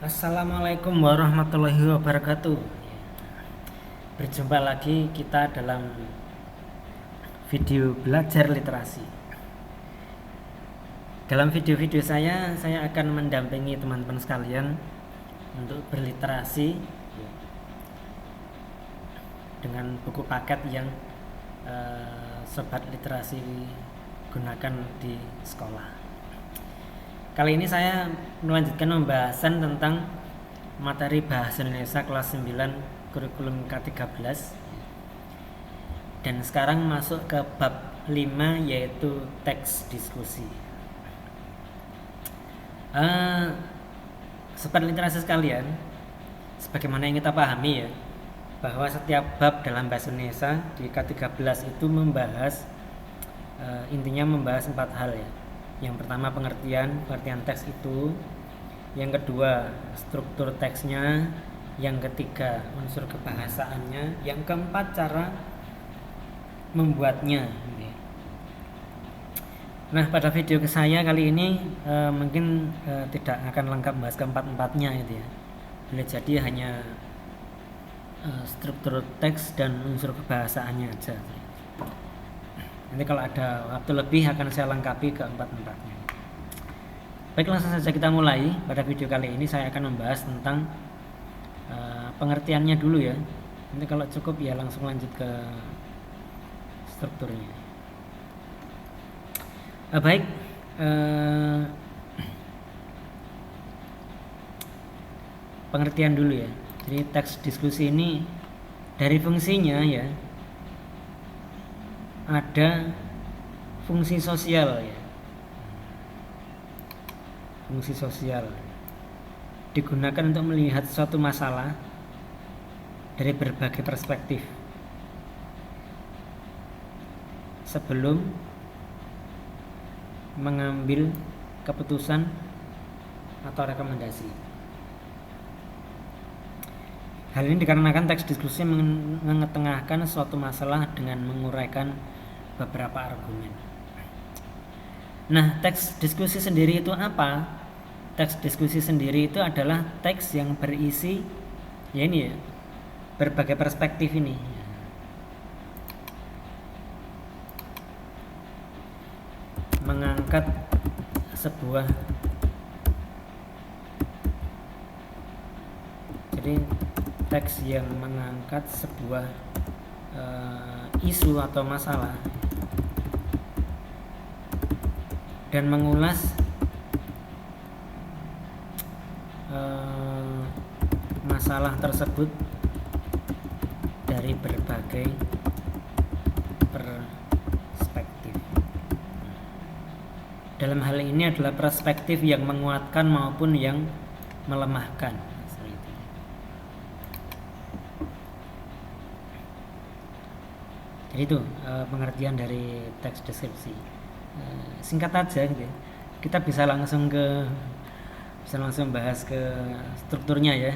Assalamualaikum warahmatullahi wabarakatuh. Berjumpa lagi kita dalam video belajar literasi. Dalam video-video saya akan mendampingi teman-teman sekalian untuk berliterasi dengan buku paket yang sobat literasi gunakan di sekolah. Kali ini saya melanjutkan pembahasan tentang materi Bahasa Indonesia kelas 9 kurikulum K13. Dan sekarang masuk ke bab 5, yaitu teks diskusi. Sobat literasi sekalian, sebagaimana yang kita pahami ya, bahwa setiap bab dalam Bahasa Indonesia di K13 itu membahas intinya membahas 4 hal ya. Yang pertama pengertian teks itu, yang kedua struktur teksnya, yang ketiga unsur kebahasaannya, yang keempat cara membuatnya. Nah, pada video saya kali ini mungkin tidak akan lengkap bahas keempat-empatnya gitu ya. Boleh jadi hanya struktur teks dan unsur kebahasaannya aja. Nanti kalau ada waktu lebih akan saya lengkapi keempat-empatnya. Baik, langsung saja kita mulai. Pada video kali ini saya akan membahas tentang pengertiannya dulu ya. Nanti kalau cukup ya langsung lanjut ke strukturnya. Baik, pengertian dulu ya. Jadi teks diskusi ini dari fungsinya ya, ada fungsi sosial ya. Fungsi sosial digunakan untuk melihat suatu masalah dari berbagai perspektif sebelum mengambil keputusan atau rekomendasi. Hal ini dikarenakan teks diskusi mengetengahkan suatu masalah dengan menguraikan beberapa argumen. Nah, teks diskusi sendiri itu apa? Teks diskusi sendiri itu adalah teks yang berisi ya ini ya, berbagai perspektif ini. Mengangkat sebuah, jadi teks yang mengangkat sebuah isu atau masalah dan mengulas masalah tersebut dari berbagai perspektif. Dalam hal ini adalah perspektif yang menguatkan maupun yang melemahkan. Jadi itu pengertian dari teks deskripsi. Singkat aja gitu ya. Kita bisa langsung bahas ke strukturnya ya.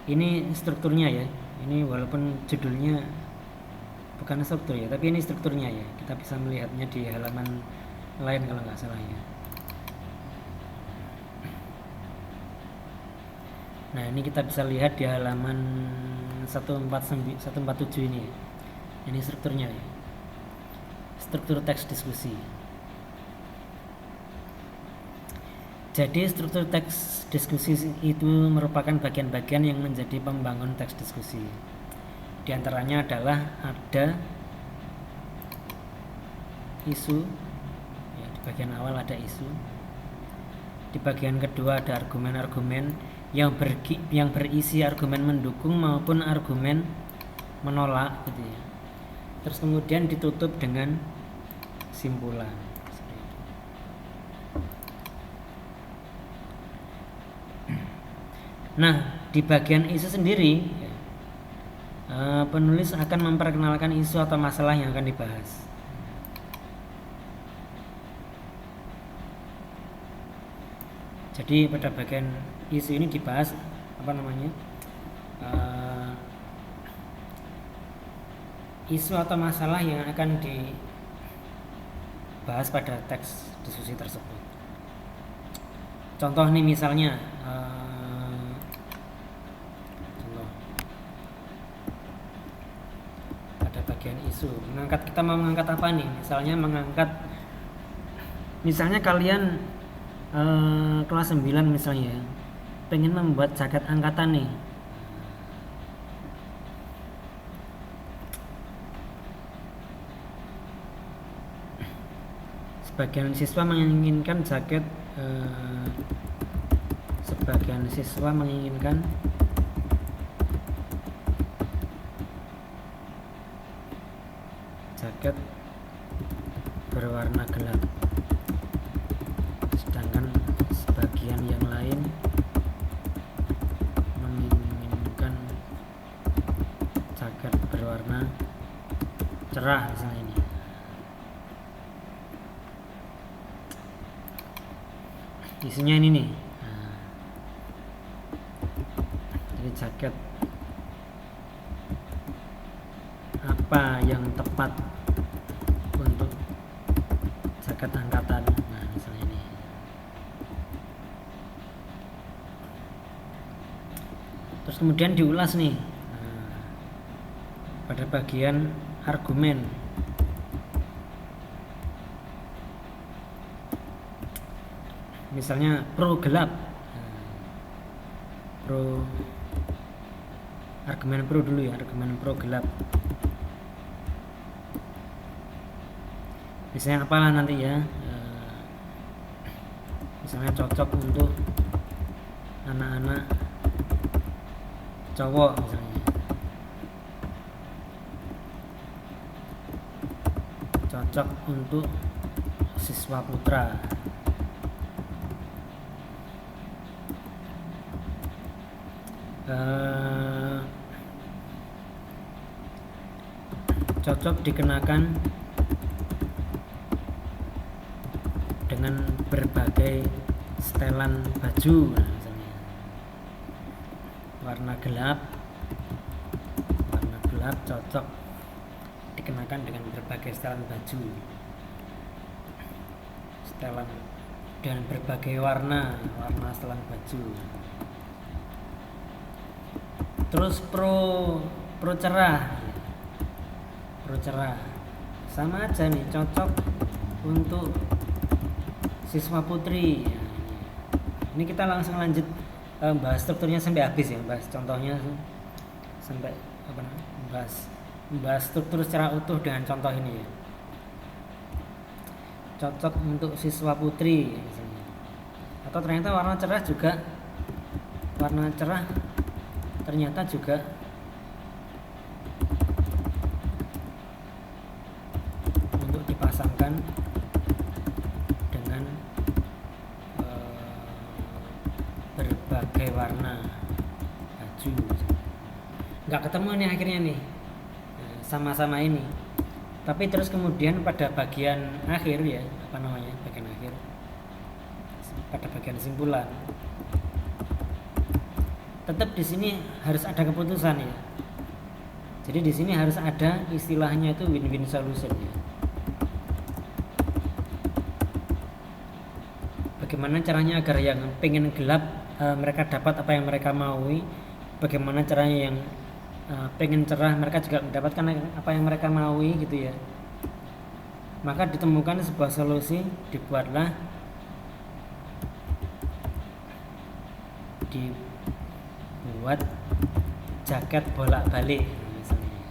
Ini strukturnya ya. Ini walaupun judulnya bukan struktur ya, tapi ini strukturnya ya. Kita bisa melihatnya di halaman lain kalau nggak salah ya. Nah, ini kita bisa lihat di halaman 147 ini. Ini strukturnya ya. Struktur teks diskusi. Jadi struktur teks diskusi itu merupakan bagian-bagian yang menjadi pembangun teks diskusi. Di antaranya adalah ada isu, ya, di bagian awal ada isu. Di bagian kedua ada argumen-argumen yang berisi argumen mendukung maupun argumen menolak gitu ya. Terus kemudian ditutup dengan simpulan. Nah, di bagian isu sendiri penulis akan memperkenalkan isu atau masalah yang akan dibahas. Jadi pada bagian isu ini dibahas isu atau masalah yang akan bahas pada teks diskusi tersebut. Contoh nih misalnya contoh pada bagian isu kita mau mengangkat apa nih, misalnya kalian kelas 9 misalnya pengen membuat jaket angkatan nih. Sebagian siswa menginginkan jaket berwarna gelap, sedangkan sebagian yang lain menginginkan jaket berwarna cerah misalnya ini. Isunya ini nih. Jadi jaket apa yang tepat untuk jaket angkatan, nah misalnya ini. Terus kemudian diulas nih pada bagian argumen. Misalnya pro gelap, argumen pro dulu ya, argumen pro gelap. Misalnya apalah nanti ya, misalnya cocok untuk anak-anak cowok misalnya, cocok untuk siswa putra. Cocok dikenakan dengan berbagai setelan baju, nah, misalnya warna gelap cocok dikenakan dengan berbagai setelan baju, setelan dengan berbagai warna setelan baju. Terus pro cerah sama aja nih, cocok untuk siswa putri. Ini kita langsung lanjut bahas strukturnya sampai habis ya, bahas contohnya sampai bahas struktur secara utuh dengan contoh ini ya. Cocok untuk siswa putri misalnya. Atau ternyata warna cerah ternyata juga untuk dipasangkan dengan berbagai warna baju. Nggak ketemu nih akhirnya nih, sama-sama ini. Tapi terus kemudian pada bagian akhir ya, pada bagian simpulan, tetap di sini harus ada keputusan ya. Jadi di sini harus ada istilahnya itu win-win solution ya. Bagaimana caranya agar yang pengen gelap mereka dapat apa yang mereka maui, bagaimana caranya yang pengen cerah mereka juga mendapatkan apa yang mereka maui gitu ya. Maka ditemukan sebuah solusi, dibuat jaket bolak-balik misalnya,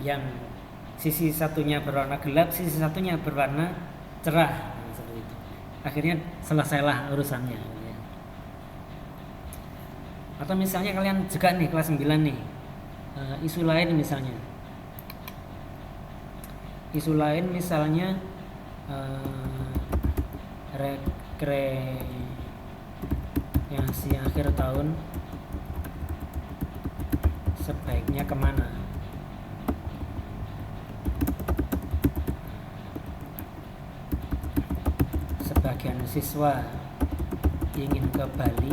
yang sisi satunya berwarna gelap, sisi satunya berwarna cerah, seperti itu. Akhirnya selesailah urusannya. Atau misalnya kalian juga nih kelas 9 nih, isu lain misalnya rekreasi akhir tahun sebaiknya kemana? Sebagian siswa ingin ke Bali,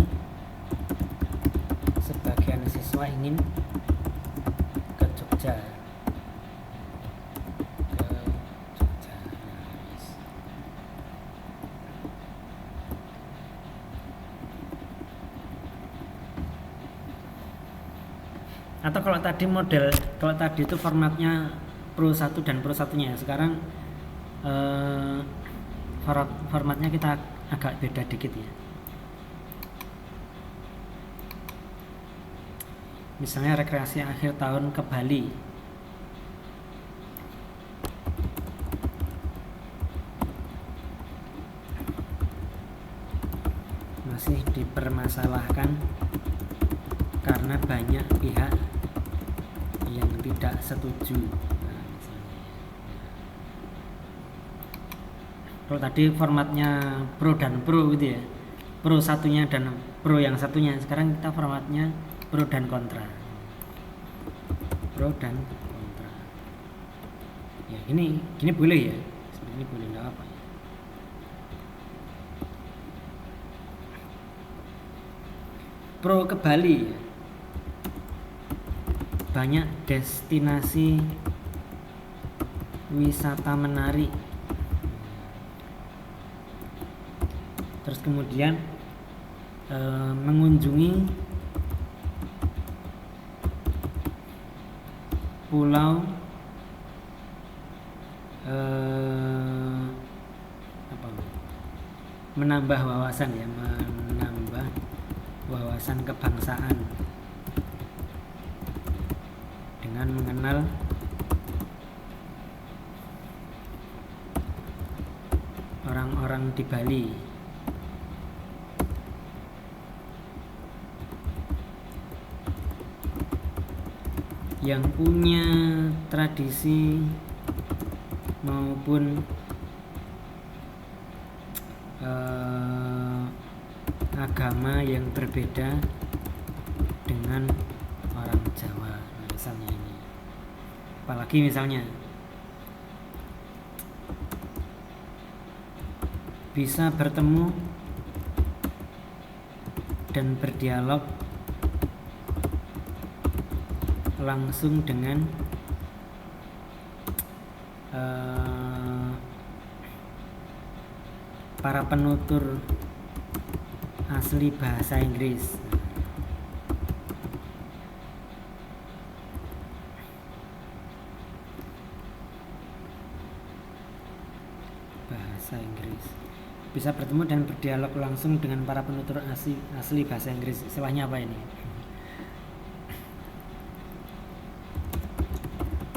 sebagian siswa ingin ke Jogja. Atau kalau tadi itu formatnya Pro 1 dan Pro 1-nya, sekarang formatnya kita agak beda dikit ya. Misalnya rekreasi akhir tahun ke Bali. Masih dipermasalahkan karena banyak pihak yang tidak setuju. Kalau tadi formatnya Pro dan Pro gitu ya, Pro satunya dan Pro yang satunya, sekarang kita formatnya Pro dan kontra. Pro dan kontra. Ya gini boleh ya, seperti ini boleh, nggak apa. Pro ke Bali ya. Banyak destinasi wisata menarik. Terus kemudian mengunjungi pulau menambah wawasan ya, menambah wawasan kebangsaan dengan mengenal orang-orang di Bali. Yang punya tradisi maupun agama yang berbeda dengan orang Jawa, misalnya ini. Apalagi misalnya bisa bertemu dan berdialog langsung dengan para penutur asli bahasa Inggris. Bahasa Inggris. Bisa bertemu dan berdialog langsung dengan para penutur asli bahasa Inggris. Istilahnya apa ini?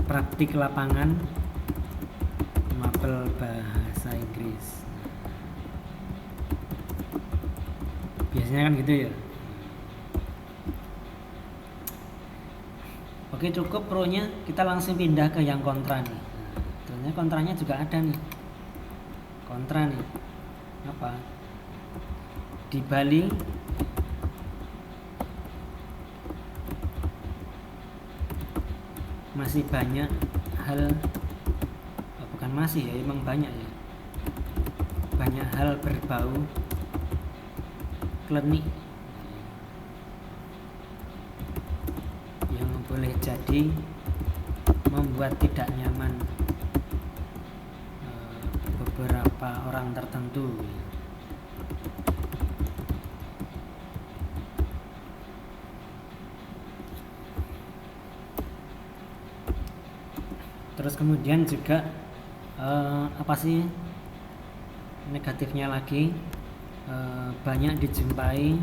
Praktik lapangan mapel bahasa Inggris. Biasanya kan gitu ya. Oke, cukup pro-nya, kita langsung pindah ke yang kontra nih. Ternyata kontranya juga ada nih. Kontra nih. Apa? Di Bali masih banyak hal, bukan masih ya, emang banyak ya, banyak hal berbau klinik yang boleh jadi membuat tidak nyaman beberapa orang tertentu. Terus kemudian juga apa sih negatifnya lagi, banyak dijumpai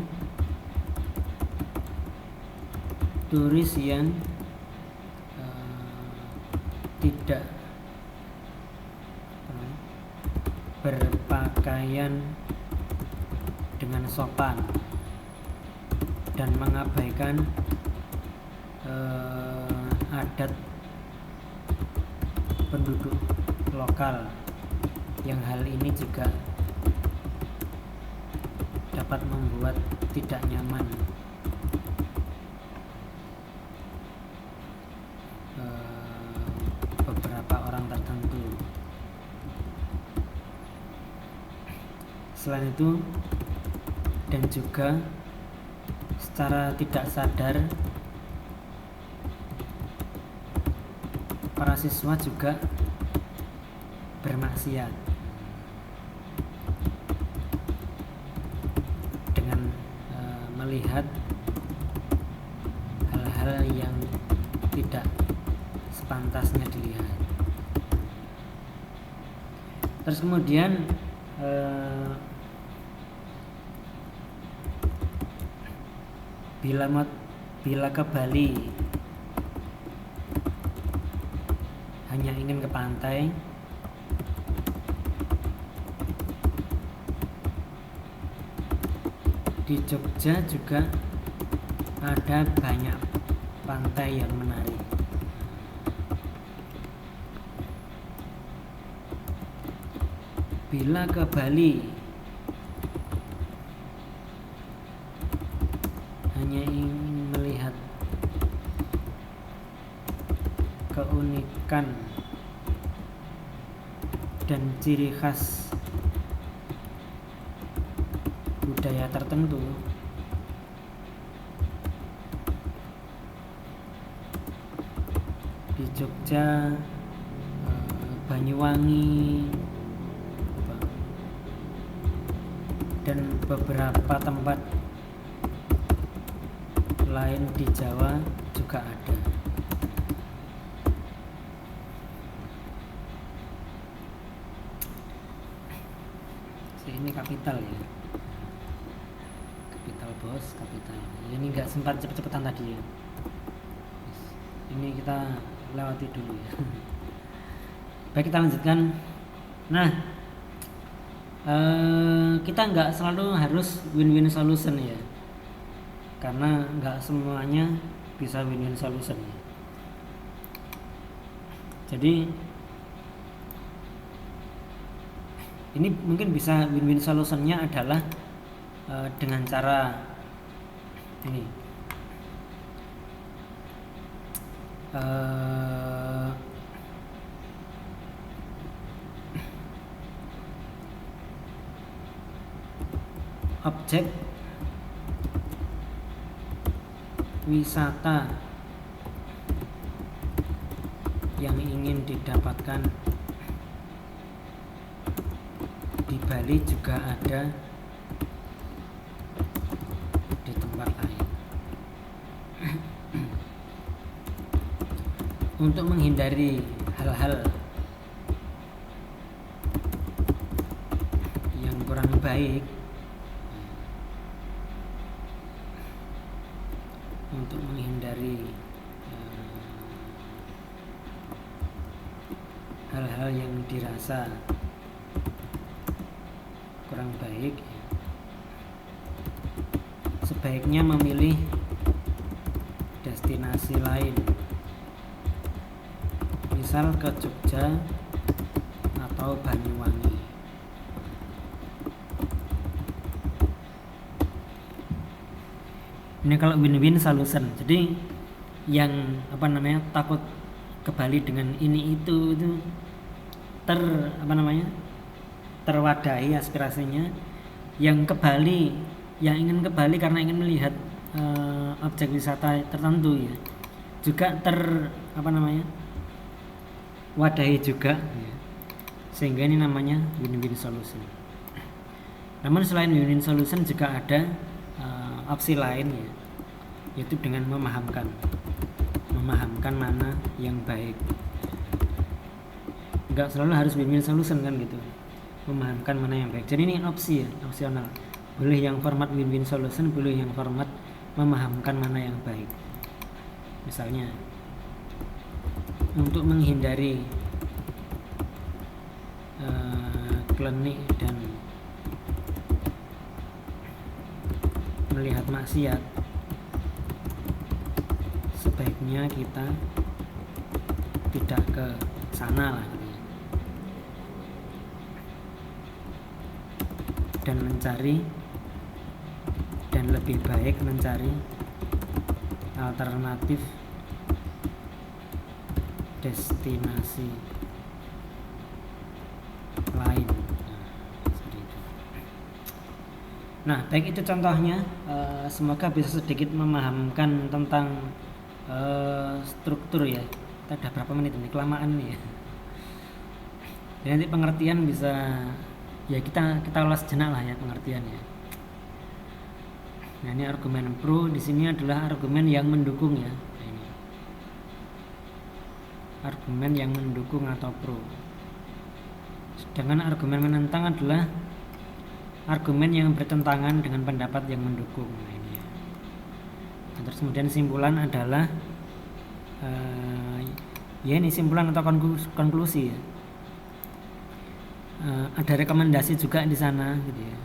turis yang tidak berpakaian dengan sopan dan mengabaikan adat penduduk lokal, yang hal ini juga dapat membuat tidak nyaman beberapa orang tertentu. Selain itu, dan juga secara tidak sadar para siswa juga bermaksiat dengan melihat hal-hal yang sepantasnya dilihat. Terus kemudian bila ke Bali hanya ingin ke pantai, di Jogja juga ada banyak pantai yang menarik. Bila ke Bali hanya ingin melihat keunikan dan ciri khas budaya tertentu, di Jogja, Banyuwangi, dan beberapa tempat lain di Jawa juga ada. Ini kapital ya, kapital bos, kapital. Ini nggak sempat cepet-cepetan tadi ya. Ini kita lewati dulu ya. Baik, kita lanjutkan. Nah, kita nggak selalu harus win-win solution ya, karena nggak semuanya bisa win-win solution ya. Jadi ini mungkin bisa win-win solutionnya adalah dengan cara ini, objek wisata yang ingin didapatkan di Bali juga ada di tempat lain. Untuk menghindari hal-hal yang kurang baik, untuk menghindari hal-hal yang dirasa kurang baik, sebaiknya memilih destinasi lain, misal ke Jogja atau Banyuwangi. Ini kalau win-win solution. Jadi yang takut ke Bali dengan ini itu terwadahi aspirasinya. Yang ke Bali, yang ingin ke Bali karena ingin melihat objek wisata tertentu ya, juga wadahi juga ya. Sehingga ini namanya win-win solution. Namun selain win-win solution juga ada opsi lain ya, yaitu dengan memahamkan mana yang baik. Enggak selalu harus win-win solution kan gitu, memahamkan mana yang baik. Jadi ini opsi ya, opsional. Boleh yang format win-win solution, boleh yang format memahamkan mana yang baik. Misalnya untuk menghindari klinik dan melihat maksiat, sebaiknya kita tidak ke sana lah gitu ya. Dan lebih baik mencari alternatif destinasi lain. Nah, baik, itu contohnya. Semoga bisa sedikit memahamkan tentang struktur ya. Kita udah berapa menit ini, kelamaan nih ya. Dan nanti pengertian bisa ya kita ulas jenak lah ya pengertiannya. Nah, ini argumen pro, di sini adalah argumen yang mendukung ya. Ini argumen yang mendukung atau pro. Sedangkan argumen menentang adalah argumen yang bertentangan dengan pendapat yang mendukung. Nah, ini ya. Terus kemudian simpulan adalah ya ini simpulan atau konklusi ya. Ada rekomendasi juga di sana gitu ya.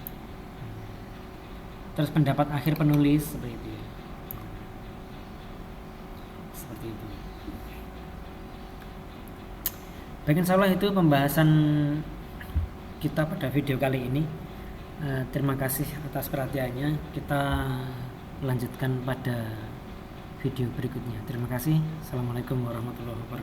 Terus pendapat akhir penulis seperti itu ya. Seperti itu. Baik, insyaallah itu pembahasan kita pada video kali ini. Terima kasih atas perhatiannya. Kita lanjutkan pada video berikutnya. Terima kasih. Assalamualaikum warahmatullahi wabarakatuh.